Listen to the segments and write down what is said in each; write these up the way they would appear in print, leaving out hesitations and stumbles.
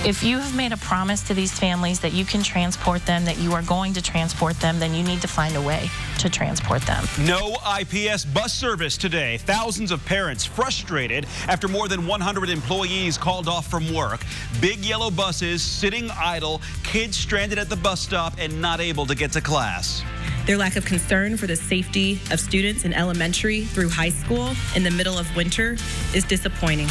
If you have made a promise to these families that you can transport them, that you are going to transport them, then you need to find a way to transport them. No IPS bus service today. Thousands of parents frustrated after more than 100 employees called off from work. Big yellow buses sitting idle, kids stranded at the bus stop and not able to get to class. Their lack of concern for the safety of students in elementary through high school in the middle of winter is disappointing.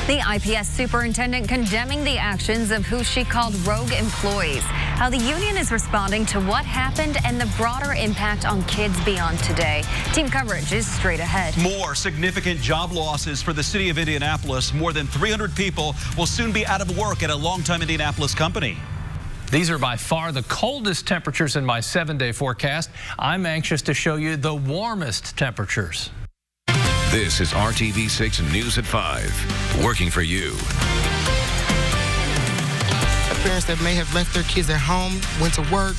The IPS superintendent condemning the actions of who she called rogue employees. How the union is responding to what happened and the broader impact on kids beyond today. Team coverage is straight ahead. More significant job losses for the city of Indianapolis. More than 300 people will soon be out of work at a longtime Indianapolis company. These are by far the coldest temperatures in my 7-day forecast. I'm anxious to show you the warmest temperatures. This is RTV6 News at 5, working for you. Parents that may have left their kids at home, went to work,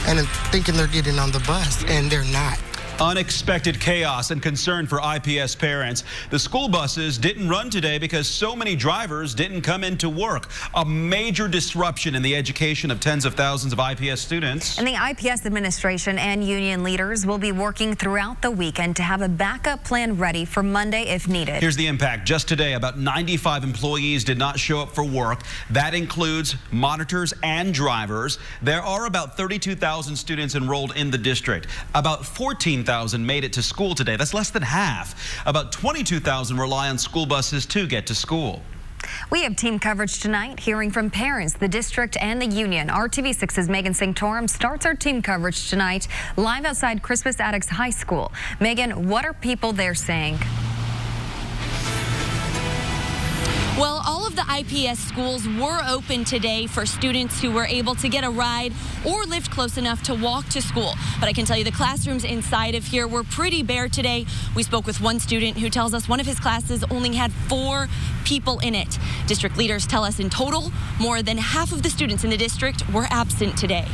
and thinking they're getting on the bus, and they're not. Unexpected chaos and concern for IPS parents. The school buses didn't run today because so many drivers didn't come into work. A major disruption in the education of tens of thousands of IPS students. And the IPS administration and union leaders will be working throughout the weekend to have a backup plan ready for Monday if needed. Here's the impact. Just today, about 95 employees did not show up for work. That includes monitors and drivers. There are about 32,000 students enrolled in the district. About 14,000 made it to school today. That's less than half. About 22,000 rely on school buses to get to school. We have team coverage tonight, hearing from parents, the district, and the union. RTV6's Megan Sanctorum starts our team coverage tonight live outside Crispus Attucks High School. Megan, what are people there saying? Well, all of the IPS schools were open today for students who were able to get a ride or lived close enough to walk to school. But I can tell you the classrooms inside of here were pretty bare today. We spoke with one student who tells us one of his classes only had 4 people in it. District leaders tell us in total, more than half of the students in the district were absent today.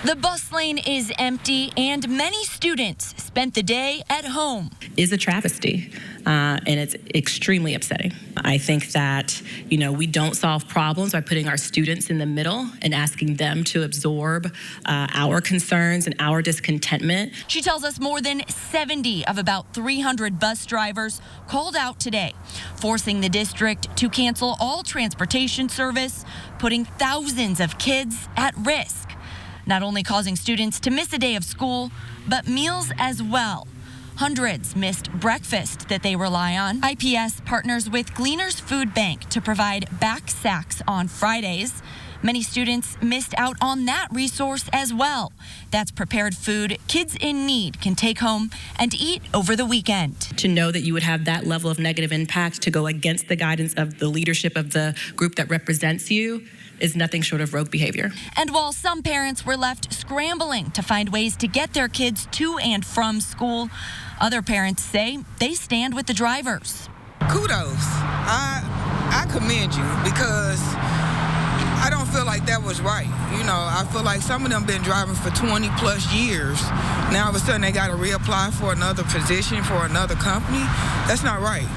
The bus lane is empty and many students spent the day at home. Is a travesty, and it's extremely upsetting. I think that, we don't solve problems by putting our students in the middle and asking them to absorb our concerns and our discontentment. She tells us more than 70 of about 300 bus drivers called out today, forcing the district to cancel all transportation service, putting thousands of kids at risk. Not only causing students to miss a day of school, but meals as well. Hundreds missed breakfast that they rely on. IPS partners with Gleaners Food Bank to provide back sacks on Fridays. Many students missed out on that resource as well. That's prepared food kids in need can take home and eat over the weekend. To know that you would have that level of negative impact to go against the guidance of the leadership of the group that represents you is nothing short of rogue behavior. And while some parents were left scrambling to find ways to get their kids to and from school, other parents say they stand with the drivers. Kudos. I commend you, because I don't feel like that was right. I feel like some of them been driving for 20 plus years. Now all of a sudden they got to reapply for another position for another company. That's not right.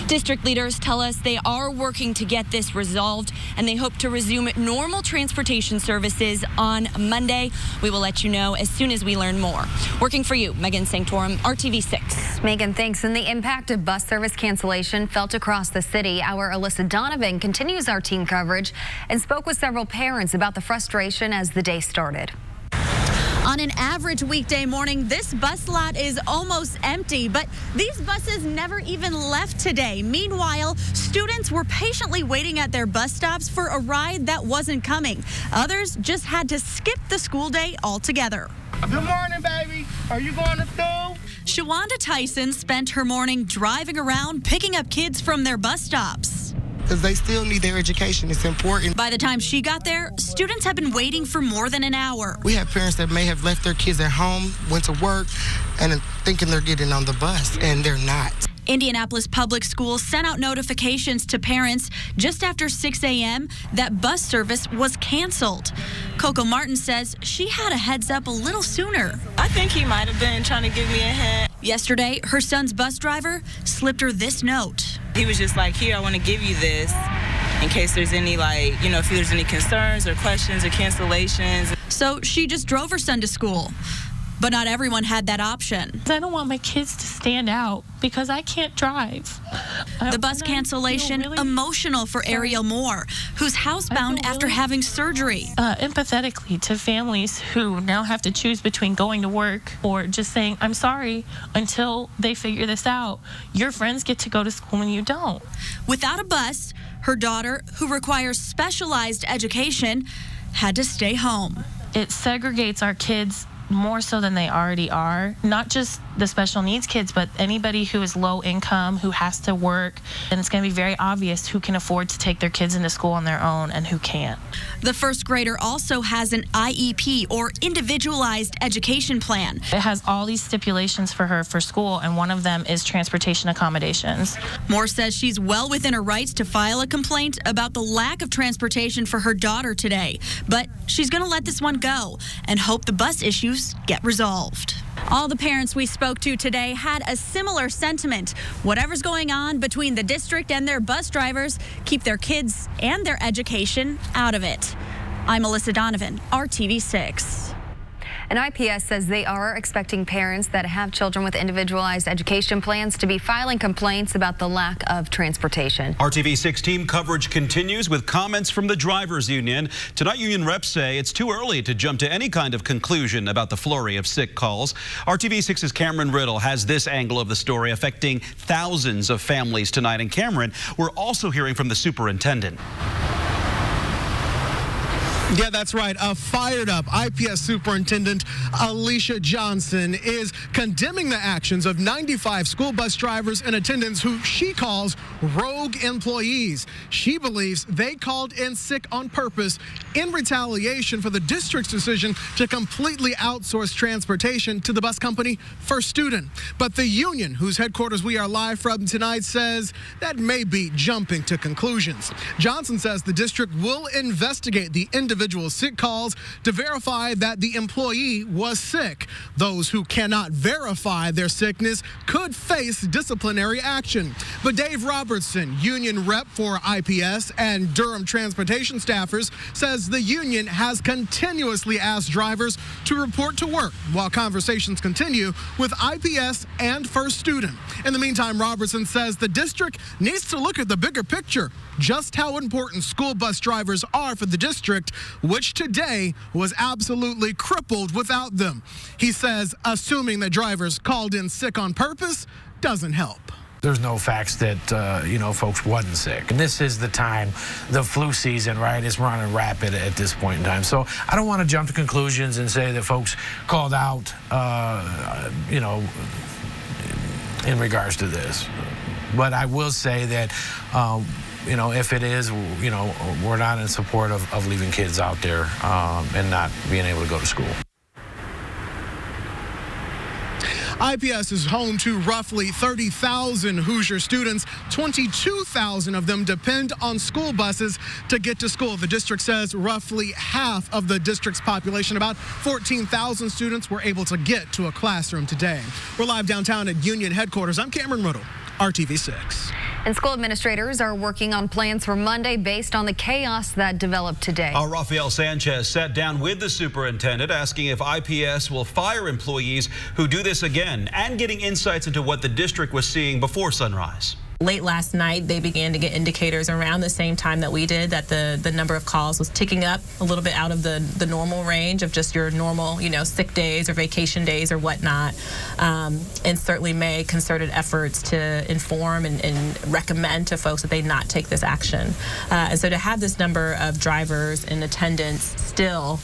District leaders tell us they are working to get this resolved, and they hope to resume normal transportation services on Monday. We will let you know as soon as we learn more. Working for you, Megan Sanctorum, RTV6. Megan, thanks. And the impact of bus service cancellation felt across the city. Our Alyssa Donovan continues our team coverage and spoke with several parents about the frustration as the day started. On an average weekday morning, this bus lot is almost empty, but these buses never even left today. Meanwhile, students were patiently waiting at their bus stops for a ride that wasn't coming. Others just had to skip the school day altogether. Good morning, baby. Are you going to school? Shawanda Tyson spent her morning driving around picking up kids from their bus stops. Because they still need their education. It's important. By the time she got there, students have been waiting for more than an hour. We have parents that may have left their kids at home, went to work, and thinking they're getting on the bus, and they're not. Indianapolis Public Schools sent out notifications to parents just after 6 a.m. that bus service was canceled. Coco Martin says she had a heads up a little sooner. I think he might have been trying to give me a hint. Yesterday, her son's bus driver slipped her this note. He was just like, here, I want to give you this in case there's any, like, you know, if there's any concerns or questions or cancellations. So she just drove her son to school. But not everyone had that option. I don't want my kids to stand out because I can't drive. The bus cancellation, emotional for Ariel Moore, who's housebound after having surgery. Empathetically to families who now have to choose between going to work or just saying, I'm sorry, until they figure this out. Your friends get to go to school and you don't. Without a bus, her daughter, who requires specialized education, had to stay home. It segregates our kids more so than they already are. Not just the special needs kids, but anybody who is low income, who has to work. And it's going to be very obvious who can afford to take their kids into school on their own and who can't. The first grader also has an IEP, or individualized education plan. It has all these stipulations for her for school, and one of them is transportation accommodations. Moore says she's well within her rights to file a complaint about the lack of transportation for her daughter today. But she's going to let this one go and hope the bus issues get resolved. All the parents we spoke to today had a similar sentiment. Whatever's going on between the district and their bus drivers, keep their kids and their education out of it. I'm Melissa Donovan, RTV6. And IPS says they are expecting parents that have children with individualized education plans to be filing complaints about the lack of transportation. RTV6 team coverage continues with comments from the drivers union. Tonight, union reps say it's too early to jump to any kind of conclusion about the flurry of sick calls. RTV6's Cameron Riddle has this angle of the story affecting thousands of families tonight. And Cameron, we're also hearing from the superintendent. Yeah, that's right. A fired up IPS Superintendent Alicia Johnson is condemning the actions of 95 school bus drivers and attendants who she calls rogue employees. She believes they called in sick on purpose in retaliation for the district's decision to completely outsource transportation to the bus company First Student. But the union, whose headquarters we are live from tonight, says that may be jumping to conclusions. Johnson says the district will investigate the individual sick calls to verify that the employee was sick. Those who cannot verify their sickness could face disciplinary action. But Dave Robertson, union rep for IPS and Durham transportation staffers, says the union has continuously asked drivers to report to work while conversations continue with IPS and First Student. In the meantime, Robertson says the district needs to look at the bigger picture, just how important school bus drivers are for the district, which today was absolutely crippled without them. He says assuming that drivers called in sick on purpose doesn't help. There's no facts that, folks wasn't sick. And this is the time, the flu season, right, is running rapid at this point in time. So I don't want to jump to conclusions and say that folks called out, in regards to this. But I will say that, if it is, we're not in support of leaving kids out there and not being able to go to school. IPS is home to roughly 30,000 Hoosier students. 22,000 of them depend on school buses to get to school. The district says roughly half of the district's population, about 14,000 students, were able to get to a classroom today. We're live downtown at Union headquarters. I'm Cameron Riddle, RTV6. And school administrators are working on plans for Monday based on the chaos that developed today. Rafael Sanchez sat down with the superintendent asking if IPS will fire employees who do this again and getting insights into what the district was seeing before sunrise. Late last night, they began to get indicators around the same time that we did that the number of calls was ticking up a little bit out of the normal range of just your normal, sick days or vacation days or whatnot. And certainly made concerted efforts to inform and recommend to folks that they not take this action. And so to have this number of drivers and attendants still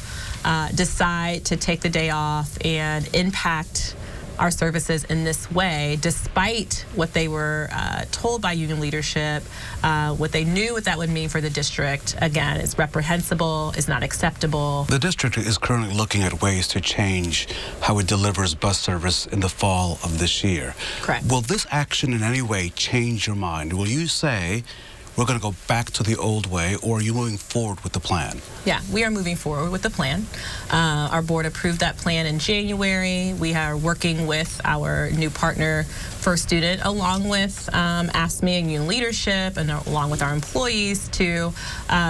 decide to take the day off and impact our services in this way, despite what they were told by union leadership, what they knew what that would mean for the district, again, is reprehensible, is not acceptable. The district is currently looking at ways to change how it delivers bus service in the fall of this year. Correct. Will this action in any way change your mind? Will you say, we're going to go back to the old way, or are you moving forward with the plan? Yeah, we are moving forward with the plan. Our board approved that plan in January. We are working with our new partner, First Student, along with ASME and union leadership, and along with our employees, to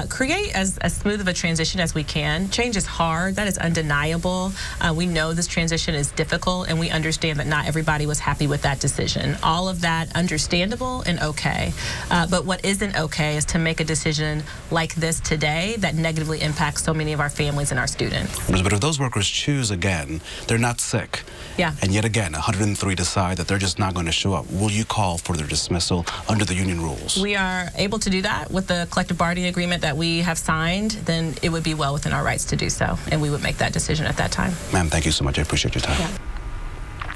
create as smooth of a transition as we can. Change is hard. That is undeniable. We know this transition is difficult, and we understand that not everybody was happy with that decision. All of that understandable and okay. But what isn't okay is to make a decision like this today that negatively impacts so many of our families and our students. But if those workers choose again, they're not sick. Yeah. And yet again, 103 decide that they're just not going to show up. Will you call for their dismissal under the union rules? We are able to do that with the collective bargaining agreement that we have signed. Then it would be well within our rights to do so, and we would make that decision at that time. Ma'am, thank you so much. I appreciate your time. Yeah.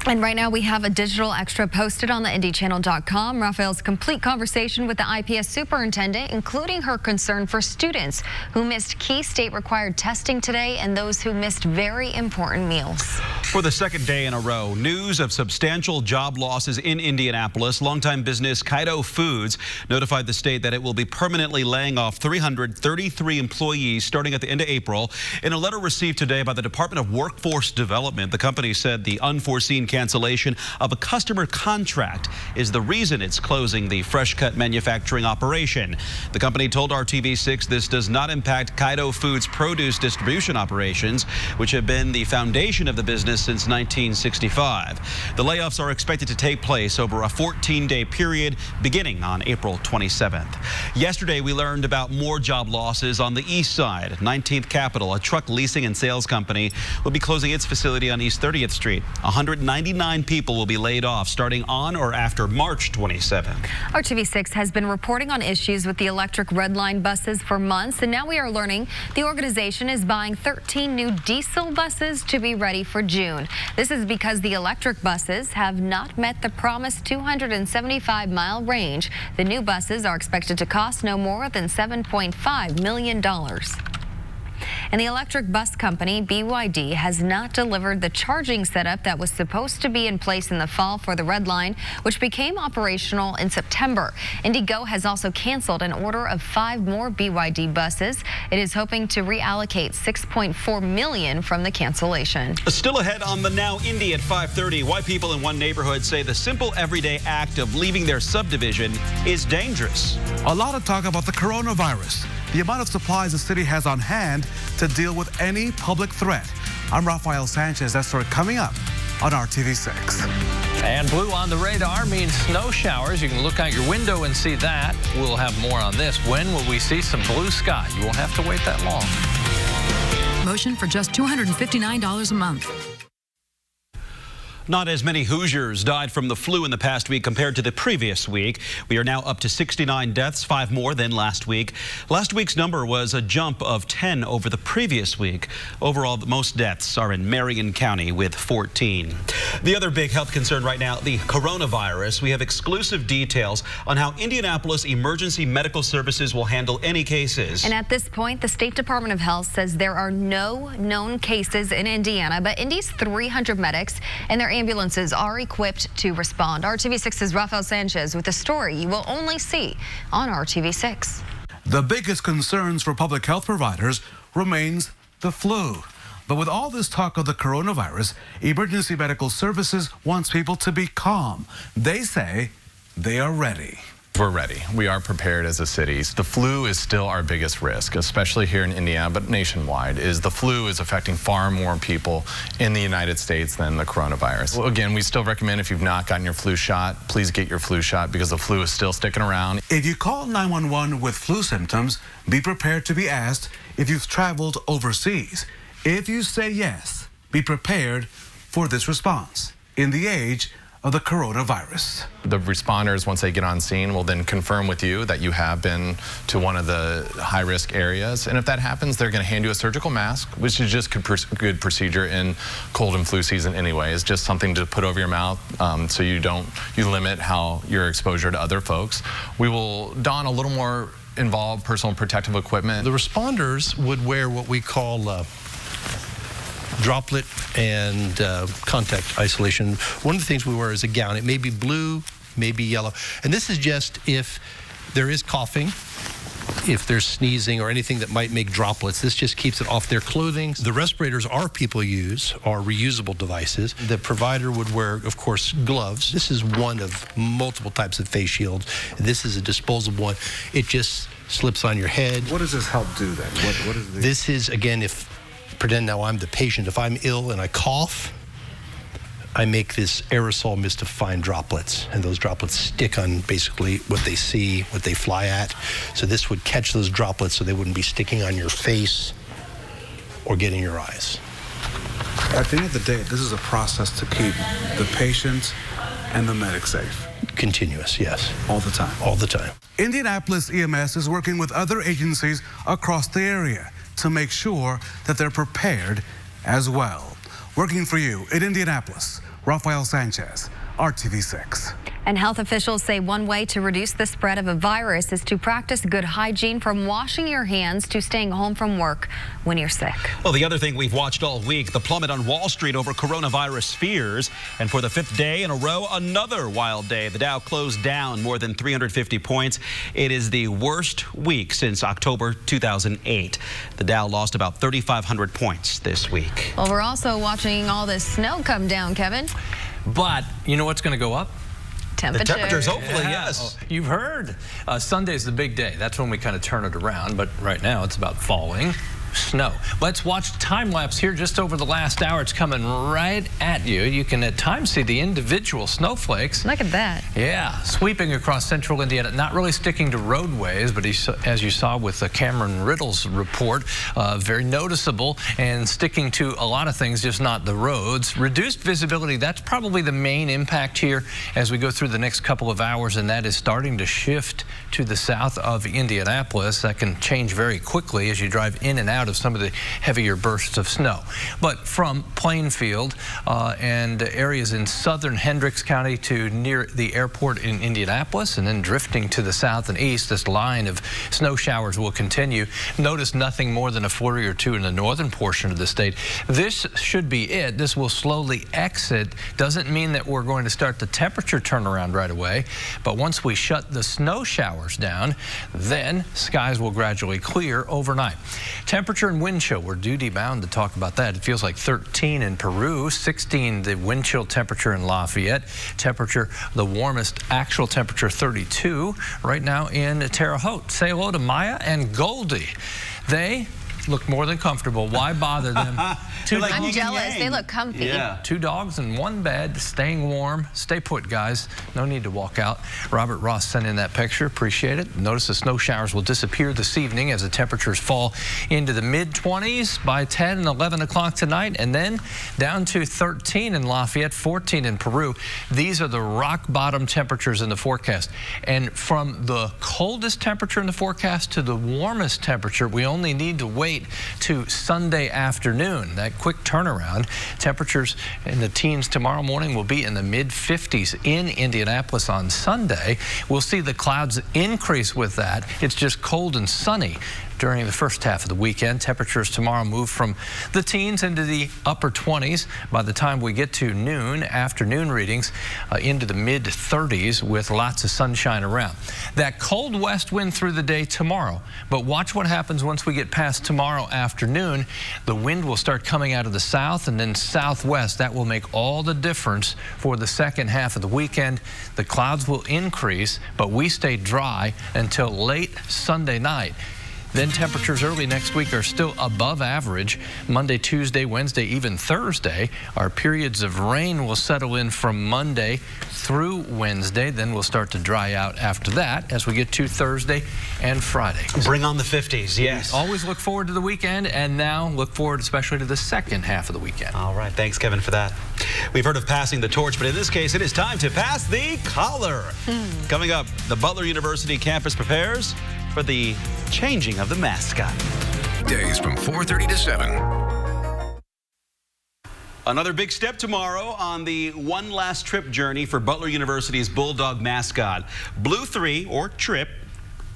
And right now we have a digital extra posted on the IndyChannel.com. Raphael's complete conversation with the IPS superintendent, including her concern for students who missed key state-required testing today and those who missed very important meals. For the second day in a row, news of substantial job losses in Indianapolis. Longtime business Kaido Foods notified the state that it will be permanently laying off 333 employees starting at the end of April. In a letter received today by the Department of Workforce Development, the company said the unforeseen cancellation of a customer contract is the reason it's closing the fresh cut manufacturing operation. The company told RTV6 this does not impact Kaido Foods' produce distribution operations, which have been the foundation of the business since 1965. The layoffs are expected to take place over a 14-day period beginning on April 27th. Yesterday, we learned about more job losses on the east side. 19th Capital, a truck leasing and sales company, will be closing its facility on East 30th Street. 199 people will be laid off starting on or after March 27th. RTV6 has been reporting on issues with the electric Red Line buses for months, and now we are learning the organization is buying 13 new diesel buses to be ready for June. This is because the electric buses have not met the promised 275-mile range. The new buses are expected to cost no more than $7.5 million. And the electric bus company, BYD, has not delivered the charging setup that was supposed to be in place in the fall for the Red Line, which became operational in September. IndyGo has also canceled an order of 5 more BYD buses. It is hoping to reallocate $6.4 million from the cancellation. Still ahead on the Now Indy at 5:30, why people in one neighborhood say the simple everyday act of leaving their subdivision is dangerous. A lot of talk about the coronavirus, the amount of supplies the city has on hand to deal with any public threat. I'm Rafael Sanchez. That story coming up on RTV6. And blue on the radar means snow showers. You can look out your window and see that. We'll have more on this. When will we see some blue sky? You won't have to wait that long. Motion for just $259 a month. Not as many Hoosiers died from the flu in the past week compared to the previous week. We are now up to 69 deaths, 5 more than last week. Last week's number was a jump of 10 over the previous week. Overall, the most deaths are in Marion County with 14. The other big health concern right now, the coronavirus. We have exclusive details on how Indianapolis Emergency Medical Services will handle any cases. And at this point, the State Department of Health says there are no known cases in Indiana, but Indy's 300 medics and their ambulances are equipped to respond. RTV6's Rafael Sanchez with a story you will only see on RTV6. The biggest concerns for public health providers remains the flu. But with all this talk of the coronavirus, Emergency Medical Services wants people to be calm. They say they are ready. We're ready. We are prepared as a city. The flu is still our biggest risk, especially here in Indiana, but nationwide. The flu is affecting far more people in the United States than the coronavirus. Well, again, we still recommend if you've not gotten your flu shot, please get your flu shot because the flu is still sticking around. If you call 911 with flu symptoms, be prepared to be asked if you've traveled overseas. If you say yes, be prepared for this response in the age of the coronavirus. The responders, once they get on scene, will then confirm with you that you have been to one of the high-risk areas. And if that happens, they're going to hand you a surgical mask, which is just good procedure in cold and flu season anyway. It's just something to put over your mouth so you limit how your exposure to other folks. We will don a little more involved personal protective equipment. The responders would wear what we call droplet and contact isolation. One of the things we wear is a gown. It may be blue, may be yellow. And this is just if there is coughing, if they're sneezing or anything that might make droplets. This just keeps it off their clothing. The respirators our people use are reusable devices. The provider would wear, of course, gloves. This is one of multiple types of face shields. This is a disposable one. It just slips on your head. What does this help do then? What is the... This is, again, pretend now I'm the patient. If I'm ill and I cough, I make this aerosol mist of fine droplets, and those droplets stick on basically what they see, what they fly at. So this would catch those droplets so they wouldn't be sticking on your face or get in your eyes. At the end of the day, this is a process to keep the patient and the medic safe. Continuous, yes. All the time? All the time. Indianapolis EMS is working with other agencies across the area to make sure that they're prepared as well. Working for you in Indianapolis, Rafael Sanchez, RTV6. And health officials say one way to reduce the spread of a virus is to practice good hygiene, from washing your hands to staying home from work when you're sick. Well, the other thing we've watched all week, the plummet on Wall Street over coronavirus fears. And for the 5th day in a row, another wild day. The Dow closed down more than 350 points. It is the worst week since October 2008. The Dow lost about 3,500 points this week. Well, we're also watching all this snow come down, Kevin. But you know what's going to go up? Temperature. The temperatures, hopefully, yeah. yes. Oh, you've heard. Sunday's the big day. That's when we kind of turn it around. But right now, it's about falling snow. Let's watch time lapse here just over the last hour. It's coming right at you. You can at times see the individual snowflakes. Look at that. Yeah, sweeping across central Indiana, not really sticking to roadways, but as you saw with the Cameron Riddle's report, very noticeable and sticking to a lot of things, just not the roads. Reduced visibility, that's probably the main impact here as we go through the next couple of hours, and that is starting to shift to the south of Indianapolis. That can change very quickly as you drive in and out of some of the heavier bursts of snow. But from Plainfield and areas in southern Hendricks County to near the airport in Indianapolis, and then drifting to the south and east, this line of snow showers will continue. Notice nothing more than a flurry or two in the northern portion of the state. This should be it. This will slowly exit. Doesn't mean that we're going to start the temperature turnaround right away, but once we shut the snow showers down, then skies will gradually clear overnight. Temperature and wind chill, we're duty bound to talk about that. It feels like 13 in Peru, 16 the wind chill temperature in Lafayette. Temperature, the warmest actual temperature, 32 right now in Terre Haute. Say hello to Maya and Goldie. They look more than comfortable. Why bother them? I'm jealous. They look comfy. Yeah. 2 dogs in 1 bed, staying warm. Stay put, guys. No need to walk out. Robert Ross sent in that picture. Appreciate it. Notice the snow showers will disappear this evening as the temperatures fall into the mid-20s by 10 and 11 o'clock tonight, and then down to 13 in Lafayette, 14 in Peru. These are the rock bottom temperatures in the forecast. And from the coldest temperature in the forecast to the warmest temperature, we only need to wait to Sunday afternoon. That quick turnaround. Temperatures in the teens tomorrow morning will be in the mid-50s in Indianapolis on Sunday. We'll see the clouds increase with that. It's just cold and sunny during the first half of the weekend. Temperatures tomorrow move from the teens into the upper 20s. By the time we get to noon, afternoon readings into the mid-30s with lots of sunshine around. That cold west wind through the day tomorrow, but watch what happens once we get past tomorrow afternoon. The wind will start coming out of the south and then southwest. That will make all the difference for the second half of the weekend. The clouds will increase, but we stay dry until late Sunday night. Then temperatures early next week are still above average. Monday, Tuesday, Wednesday, even Thursday. Our periods of rain will settle in from Monday through Wednesday. Then we'll start to dry out after that as we get to Thursday and Friday. Bring on the 50s, yes. Always look forward to the weekend, and now look forward especially to the second half of the weekend. All right, thanks, Kevin, for that. We've heard of passing the torch, but in this case, it is time to pass the collar. Coming up, the Butler University campus prepares for the changing of the mascot. Days from 4:30 to 7. Another big step tomorrow on the one last trip journey for Butler University's Bulldog mascot. Blue 3, or Trip,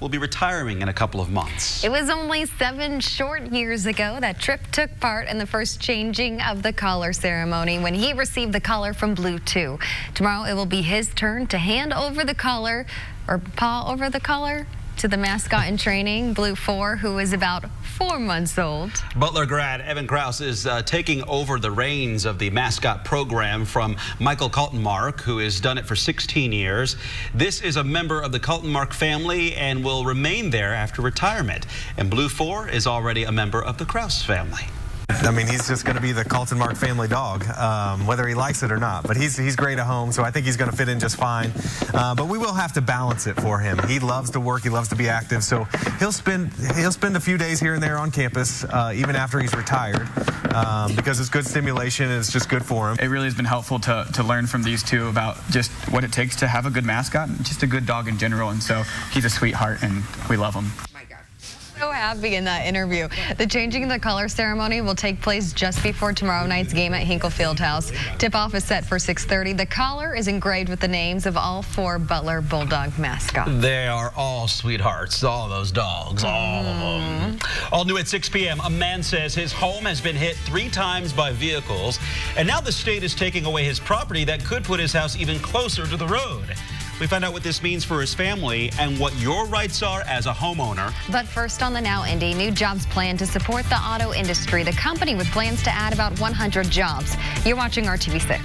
will be retiring in a couple of months. It was only 7 short years ago that Trip took part in the first changing of the collar ceremony when he received the collar from Blue 2. Tomorrow it will be his turn to hand over the collar, or paw over the collar, to the mascot in training, Blue 4, who is about 4 months old. Butler grad Evan Krause is taking over the reins of the mascot program from Michael Kaltenmark, who has done it for 16 years. This is a member of the Kaltenmark family and will remain there after retirement. And Blue 4 is already a member of the Krause family. I mean, he's just going to be the Kaltenmark family dog, whether he likes it or not. But he's great at home, so I think he's going to fit in just fine. But we will have to balance it for him. He loves to work. He loves to be active. So he'll spend a few days here and there on campus, even after he's retired, because it's good stimulation and it's just good for him. It really has been helpful to learn from these two about just what it takes to have a good mascot and just a good dog in general. And so he's a sweetheart, and we love him. So happy in that interview. The changing the color ceremony will take place just before tomorrow night's game at Hinkle Fieldhouse. Tip-off is set for 6:30. The collar is engraved with the names of all 4 Butler Bulldog mascots. They are all sweethearts, all those dogs, all of them. All new at 6 p.m., a man says his home has been hit 3 times by vehicles, and now the state is taking away his property that could put his house even closer to the road. We find out what this means for his family and what your rights are as a homeowner. But first on the Now Indy, new jobs plan to support the auto industry. The company with plans to add about 100 jobs. You're watching RTV6.